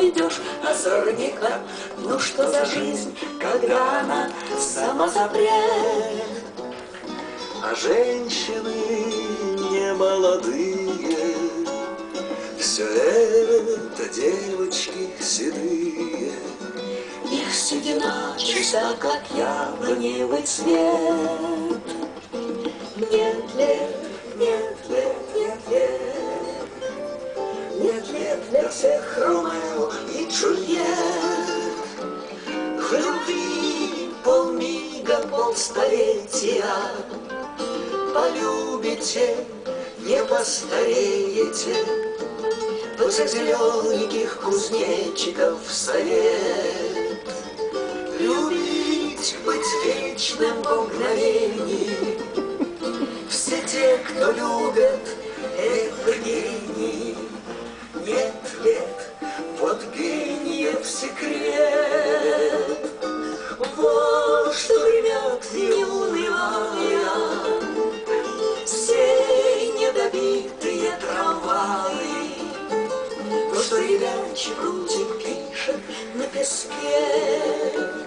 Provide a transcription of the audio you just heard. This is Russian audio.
найдешь озорника. Ну что за жизнь, когда она сама запрет? А женщины не молодые, все это девочки седые. Их седина чиста, как яблоневый цвет. Нет лет, нет лет, нет лет, нет лет для всех Ромео и Джульетт. В любви полмига, полстолетия, полюбите, не постареете. Двадцать зелененьких кузнечиков совет. Любить, быть вечным во мгновении. Все те, кто любят, это гении. Нет лет, вот гениев секрет. Вот что гремят, не унывая, все недобитые трамваи. То, что ребячий прутик пишет на песке.